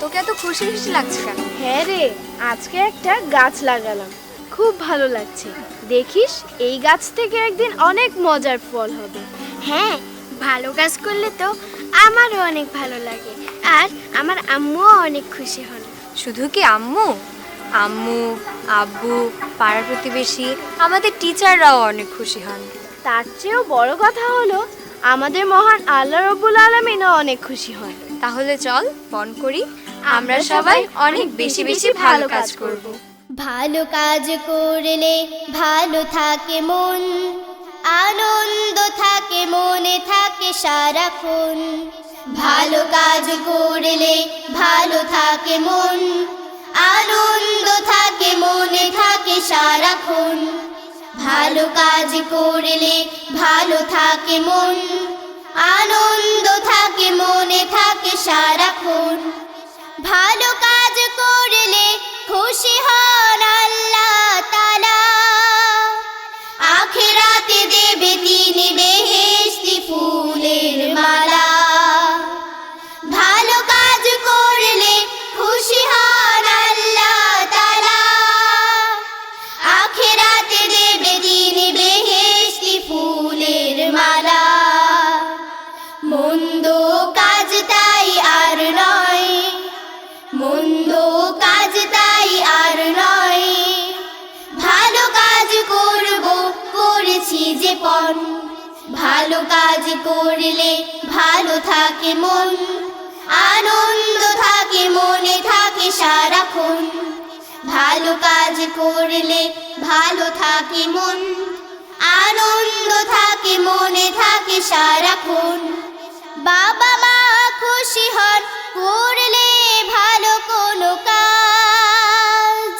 তোকে এত খুশি খুশি লাগছে কেন? হ্যাঁ রে, আজকে একটা গাছ লাগালাম, খুব ভালো লাগছে। দেখিস এই গাছ থেকে একদিন অনেক মজার ফল হবে। হ্যাঁ, ভালো কাজ করলে তো আমারও অনেক ভালো লাগে, আর আমার আম্মুও অনেক খুশি হন। শুধু কি আম্মু, আম্মু, আব্বু, পাড়া প্রতিবেশী, আমাদের টিচাররাও অনেক খুশি হন। তার চেয়েও বড় কথা হলো আমাদের মহান আল্লাহ রব্বুল আলামিনও অনেক খুশি হন। তাহলে চল মন করি আমরা সবাই অনেক বেশি বেশি ভালো কাজ করব। ভালো কাজ করলে ভালো থাকে মন, আনন্দ থাকে মনে থাকে সারাক্ষণ। ভালো কাজ করলে ভালো থাকে মন, আনন্দ থাকে মনে থাকে সারাক্ষণ। ভালো কাজ করলে ভালো থাকে মন, আনন্দ থাকে মনে থাকে সারাক্ষণ। ভালো কাজ করলে খুশি হন আল্লাহ তাআলা, আখিরাতে দেবে তিনি বেহেশতি ফুলের মালা। ভালো কাজ করলে খুশি হন আল্লাহ তাআলা, আখিরাতে দেবে তিনি বেহেশতি ফুলের মালা। মন্দ কাজ তাই আর নয়, মন্দ কাজ তাই আর নয়, ভালো কাজ করব করেছি যে পণ। ভালো কাজ করলে ভালো থাকে মন, আনন্দ থাকে মনে থাকে সারাক্ষণ। ভালো কাজ করলে ভালো থাকে মন, আনন্দ থাকে মনে থাকে সারাক্ষণ। বাবা মা খুশি হন করলে ভালো কোনো কাজ,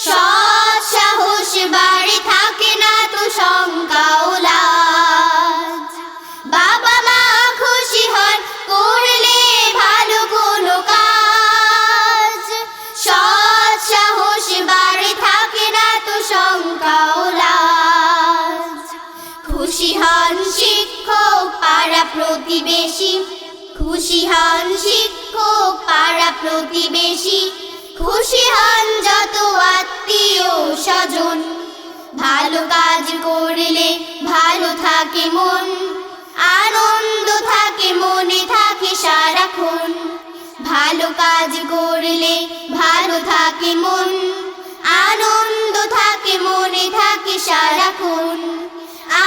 সৎ সাহস বাড়ি থাকে না তো শঙ্কা ও লাজ। বাবা মা খুশি হন করলে ভালো কোনো কাজ, সৎ সাহস বাড়ি থাকে না তো শঙ্কা ও লাজ। খুশি হন শিক্ষক পাড়া প্রতিবেশী, খুশি হন শিক্ষক পাড়া প্রতিবেশী, খুশি হন যত আত্মীয় স্বজন। ভালো কাজ করলে ভালো থাকে মন, আনন্দ থাকে মনে থাকে সারাক্ষণ। ভালো কাজ করলে ভালো থাকে মন, আনন্দ থাকে মনে থাকে সারাক্ষণ।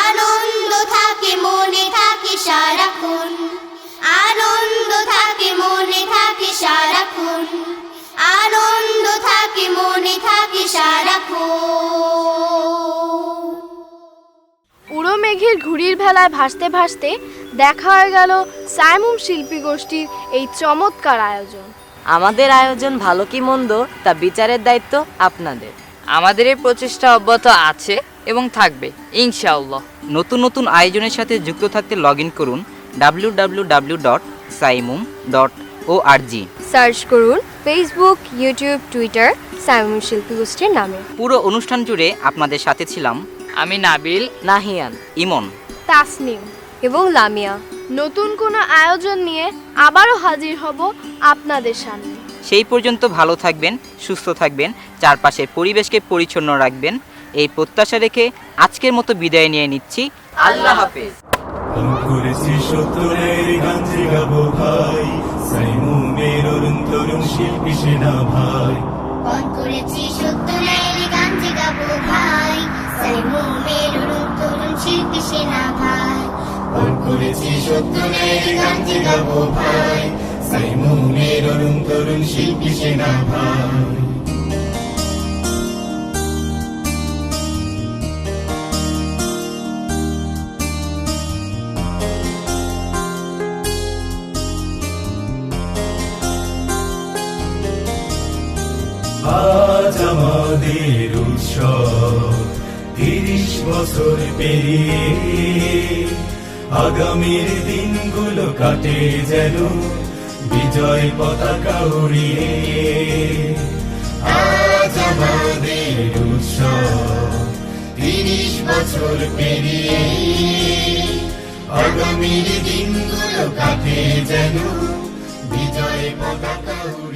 আনন্দ থাকে মনে থাকে সারাক্ষণ, আনন্দ থাকে মনে থাকে সারাক্ষণ, আনন্দ থাকে মনে থাকে সারাক্ষণ। উড়ো মেঘের ঘুড়ির ভেলায় ভাসতে ভাসতে দেখা হয়ে গেল সাইমুম শিল্পী গোষ্ঠীর এই চমৎকার আয়োজন। আমাদের আয়োজন ভালো কি মন্দ তা বিচারের দায়িত্ব আপনাদের। আমাদের এই প্রচেষ্টা অব্যাহত আছে এবং থাকবে ইনশাআল্লাহ। নতুন নতুন আয়োজনের সাথে যুক্ত থাকতে লগইন করুন www.saimum.org। সার্চ করুন ফেসবুক, ইউটিউব, টুইটার সাইমুম শিল্পী গোষ্ঠীর নামে। পুরো অনুষ্ঠান জুড়ে আপনাদের সাথে ছিলাম আমি নাবিল, নাহিয়ান, ইমন, তাসনিম এবং লামিয়া। নতুন কোনো আয়োজন নিয়ে আবারও হাজির হব আপনাদের সামনে। সেই পর্যন্ত ভালো থাকবেন, সুস্থ থাকবেন, চারপাশের পরিবেশকে পরিচ্ছন্ন রাখবেন, এই প্রত্যাশা রেখে আজকের মতো বিদায় নিয়ে নিচ্ছি। আল্লাহ হাফেজ। করেছি সত্তরের গান যে গাবো ভাই, সাইমুমের অরুণ তরুণ শিল্পী সেনা ভাই। পান করেছি সত্তরের গান যে গাবো ভাই, সাইমুমের অরুণ তরুণ শিল্পী সেনা ভাই। পান করেছি সত্তরের গান যে গাবো ভাই, সাইমুমের অরুণ তরুণ শিল্পী সেনা ভাই। আজ আমাদের উৎসব ৩০ বছর পেরিয়ে, আগামীর দিনগুলো কাটে যেন বিজয় পতাকা উড়িয়ে। আজ আমাদের উৎসব ৩০ বছর পেরিয়ে, আগামীর দিনগুলো কাটে যেন বিজয় পতাকা উড়িয়ে।